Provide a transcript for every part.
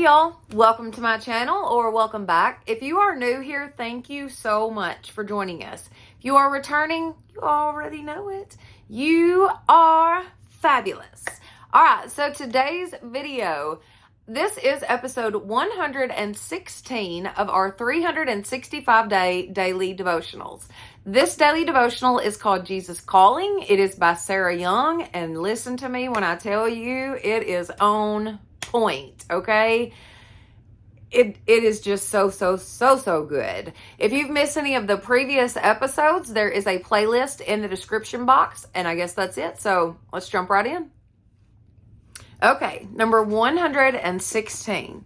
y'all, welcome to my channel or welcome back. If you are new here, thank you so much for joining us. If you are returning, you already know it. You are fabulous. All right, so today's video, this is episode 116 of our 365-day daily devotionals. This daily devotional is called Jesus Calling. It is by Sarah Young, and listen to me when I tell you it is on point, okay? It is just so good. If you've missed any of the previous episodes, there is a playlist in the description box, and I guess that's it. So let's jump right in. Okay, number 116.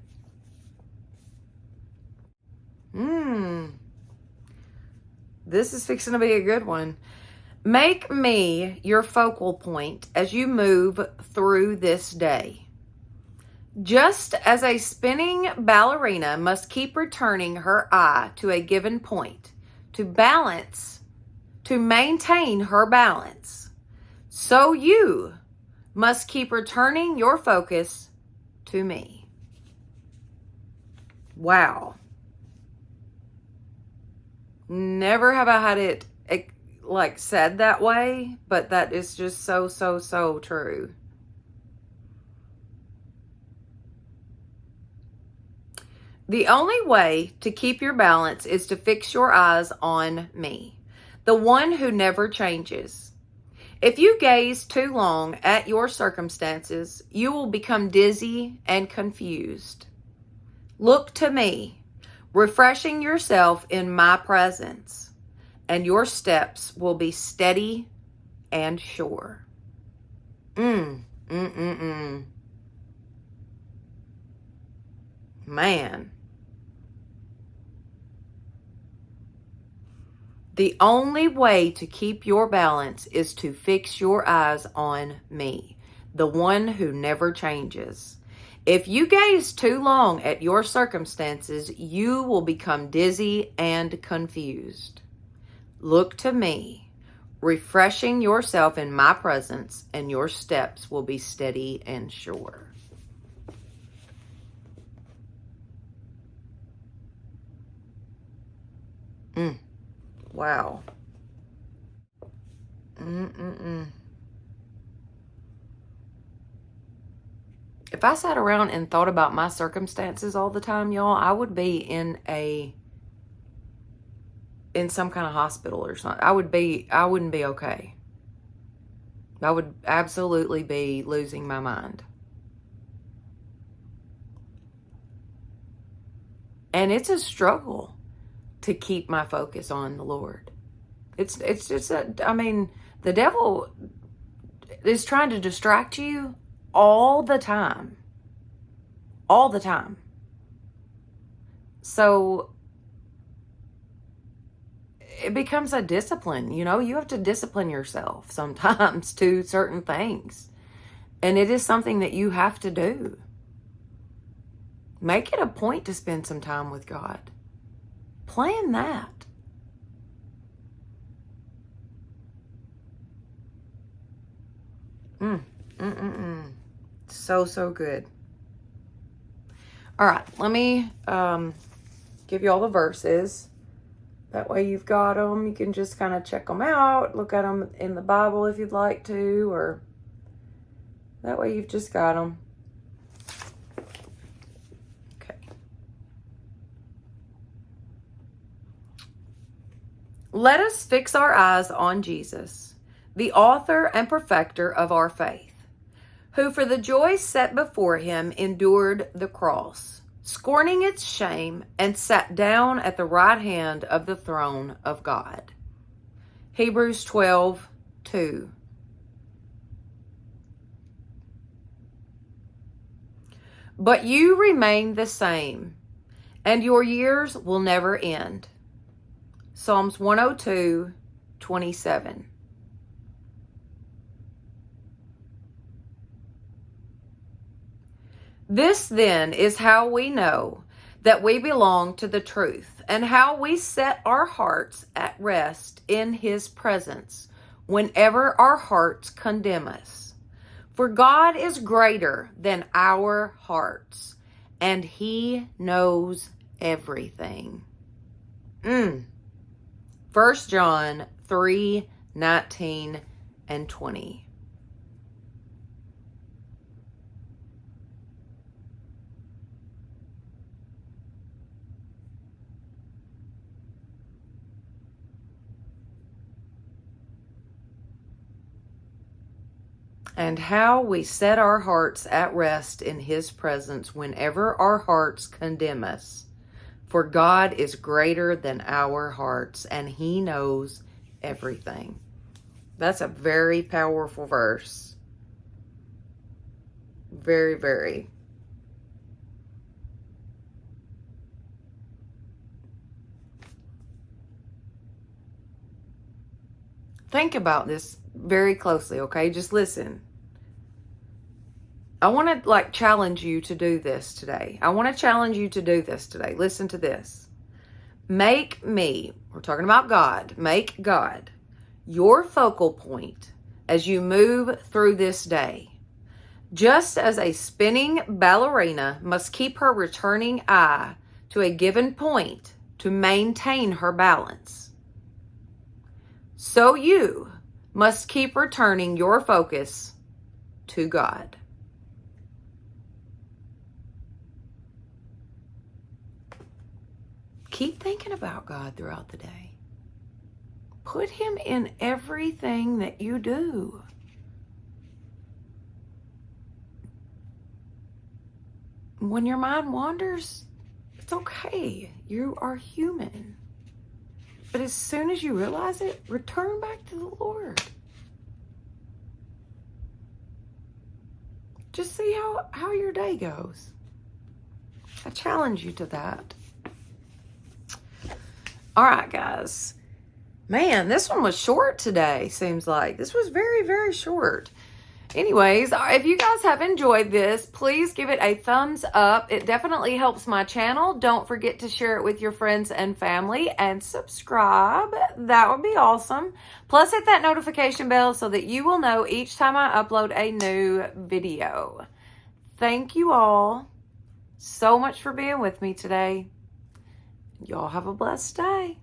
This is fixing to be a good one. Make me your focal point as you move through this day. Just as a spinning ballerina must keep returning her eye to a given point to maintain her balance, so you must keep returning your focus to me. Wow. Never have I had it like said that way, but that is just so true. The only way to keep your balance is to fix your eyes on me, the one who never changes. If you gaze too long at your circumstances, you will become dizzy and confused. Look to me, refreshing yourself in my presence, and your steps will be steady and sure. Man. The only way to keep your balance is to fix your eyes on me, the one who never changes. If you gaze too long at your circumstances, you will become dizzy and confused. Look to me, refreshing yourself in my presence, and your steps will be steady and sure. Wow. If I sat around and thought about my circumstances all the time, y'all, I would be in some kind of hospital or something. I wouldn't be okay. I would absolutely be losing my mind. And it's a struggle to keep my focus on the Lord. It's just the devil is trying to distract you all the time. All the time. So it becomes a discipline, you have to discipline yourself sometimes to certain things. And it is something that you have to do. Make it a point to spend some time with God. Plan that. So good. All right, let me give you all the verses. That way you've got them. You can just kind of check them out, look at them in the Bible if you'd like to, or that way you've just got them. Let us fix our eyes on Jesus, the author and perfecter of our faith, who for the joy set before him endured the cross, scorning its shame, and sat down at the right hand of the throne of God. Hebrews 12:2. But you remain the same, and your years will never end. Psalms 102:27. This then is how we know that we belong to the truth, and how we set our hearts at rest in his presence whenever our hearts condemn us. For God is greater than our hearts, and he knows everything. 1 John 3:19 and 20. And how we set our hearts at rest in his presence whenever our hearts condemn us. For God is greater than our hearts, and he knows everything. That's a very powerful verse. Very, very. Think about this very closely, okay? Just listen. I want to challenge you to do this today. Listen to this. Make me, we're talking about God, make God your focal point as you move through this day. Just as a spinning ballerina must keep her returning eye to a given point to maintain her balance, so you must keep returning your focus to God. Keep thinking about God throughout the day. Put him in everything that you do. When your mind wanders, it's okay. You are human. But as soon as you realize it, return back to the Lord. Just see how your day goes. I challenge you to that. All right, guys. Man, this one was short today, seems like. This was very, very short. Anyways, if you guys have enjoyed this, please give it a thumbs up. It definitely helps my channel. Don't forget to share it with your friends and family and subscribe. That would be awesome. Plus, hit that notification bell so that you will know each time I upload a new video. Thank you all so much for being with me today. Y'all have a blessed day.